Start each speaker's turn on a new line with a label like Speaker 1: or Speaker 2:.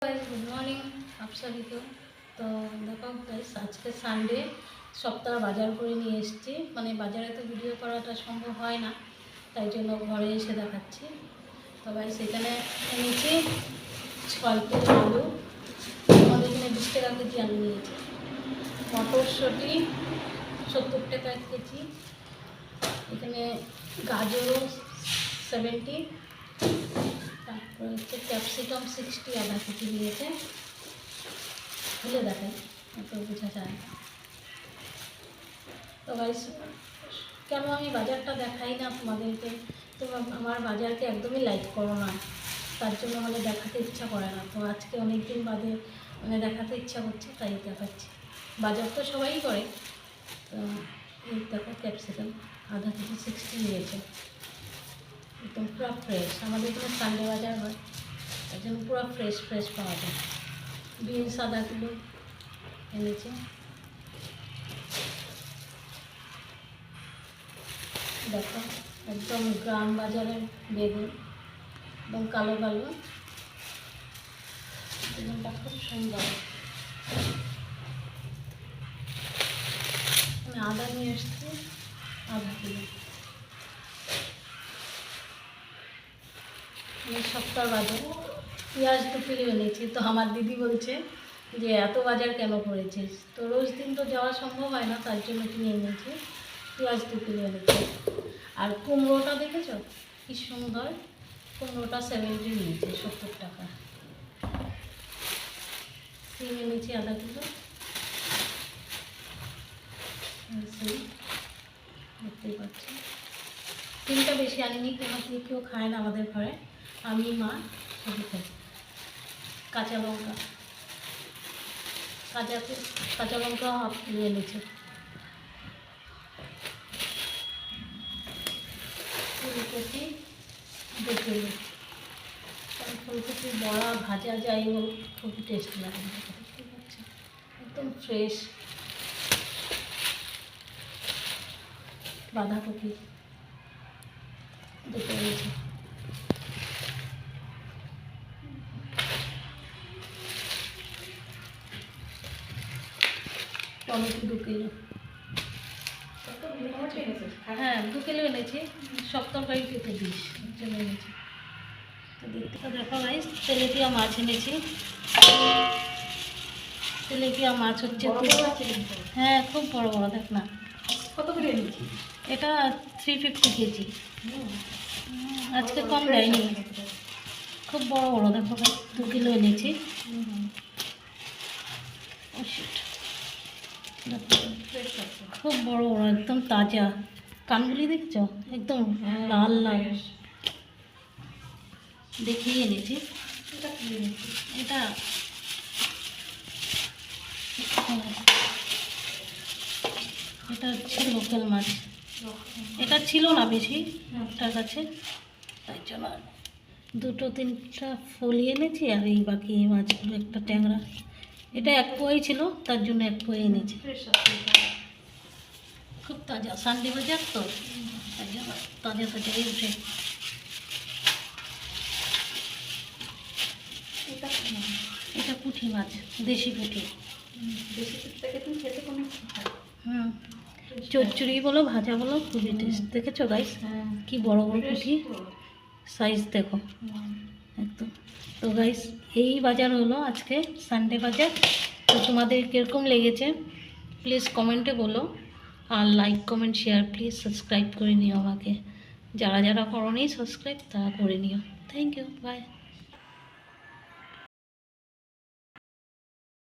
Speaker 1: Good morning आप सभी को। तो देखो गाइस আজকে সানডে সপ্তাহ বাজার করে নিয়ে এসেছি। মানে বাজারে তো ভিডিও করাটা সম্ভব হয় না, তাই জন্য ঘরে এসে দেখাচ্ছি। তো গাইস এখানে এনেছি 6 কিলো আলু, আমাদের এখানে 20 টাকা কেজি আলু নিয়েছি। মটরশুঁটি 70 টাকা কেজি। এখানে গাজরও 70, তারপর হচ্ছে ক্যাপসিকাম 60 আধা কেজি নিয়েছে। খুলে দেখেন, এত বোঝা যায়। তো গাইস কেন আমি বাজারটা দেখাই না তোমাদেরকে, তো আমার বাজারকে একদমই লাইক করো না, তার জন্য হলে দেখাতে ইচ্ছা করে না। তো আজকে অনেক দিন বাদে মানে দেখাতে ইচ্ছা করছে, তাই দেখাচ্ছি। বাজার তো সবাই করে। তো এই দেখো ক্যাপসিকাম আধা কেজি 60 নিয়েছে, একদম পুরো ফ্রেশ। আমাদের এখানে সানডে বাজার হয়, তার জন্য পুরো ফ্রেশ ফ্রেশ পাওয়া যায়। বিনস আধা কিলো এনেছে। দেখো একদম গ্রাম বাজারের বেগুন, একদম কালো কালো, বেগুনটা খুব সুন্দর। আমি আদা নিয়ে এসছি আধা কিলো। এই সপ্তাহ বাজার পেঁয়াজ 2 কিলো এনেছি। তো আমার দিদি বলছে যে এত বাজার কেন করেছিস, তো রোজ দিন তো যাওয়া সম্ভব হয় না, তার জন্য কিনে এনেছি। পেঁয়াজ 2 কিলো এনেছি। আর কুমড়োটা দেখেছ কি সুন্দর, কুমড়োটা 70 নিয়েছে, 70 টাকা। সিম এনেছি আধা কিলো। সিম দেখতেই পাচ্ছি। সিমটা বেশি আনিনি, কেউ খায় না আমাদের ঘরে, আমি মা সবই খাই। কাঁচা লঙ্কা কাঁচা লঙ্কা হাফ কিলো এনেছে। ফুলকপি 2 কিলো। ফুলকপি বড়া ভাজা যাই হোক খুবই টেস্টি লাগে, দেখতে পাচ্ছি একদম ফ্রেশ। বাঁধাকপি 2 এনেছে। Tomato 2 kilo. হ্যাঁ 2 কিলো এনেছি, সব তরকারি খেতে দিস জন্য এনেছি। তো দেখতে দেখো গাইস, তেলেপিয়া মাছ এনেছি। তেলেপিয়া মাছ হচ্ছে, হ্যাঁ খুব বড় বড়, দেখ না কত করে এনেছি। এটা 350 কেজি, আজকে কম দেয়নি, খুব বড় বড়। দেখো 2 কিলো এনেছি। খুব বড় বড়, একদম তাজা। কানগুলি দেখছো, একদম লাল লাল, দেখিয়ে এনেছি। এটা এটা হচ্ছে লোকাল মাছ। এটা ছিল না বেশি আপনার কাছে, তাই জন্য 2-3টা ফলি এনেছি। আর এই বাকি মাছগুলো একটা ট্যাংরা, এটা 1 পোয়াই ছিল, তার জন্য 1 পোয়া এনেছি। খুব তাজা, সানডে বাজার তো, তাই জন্য তাজা তাজাই উঠে। এটা পুঁটি মাছ, দেশি পুঁটি। চচ্চড়ি বলো ভাজা বলো খুবই টেস্ট। দেখেছো গাইস কি বড় বড় পুঁটি, সাইজ দেখো একদম। তো গাইস এই বাজার হলো আজকে সানডে বাজার। তো তোমাদের কীরকম লেগেছে প্লিজ কমেন্টে বলো, আর like comment share please subscribe করে নিও আমাকে। যারা যারা করোনি সাবস্ক্রাইব তারা করে নিও। Thank you, by.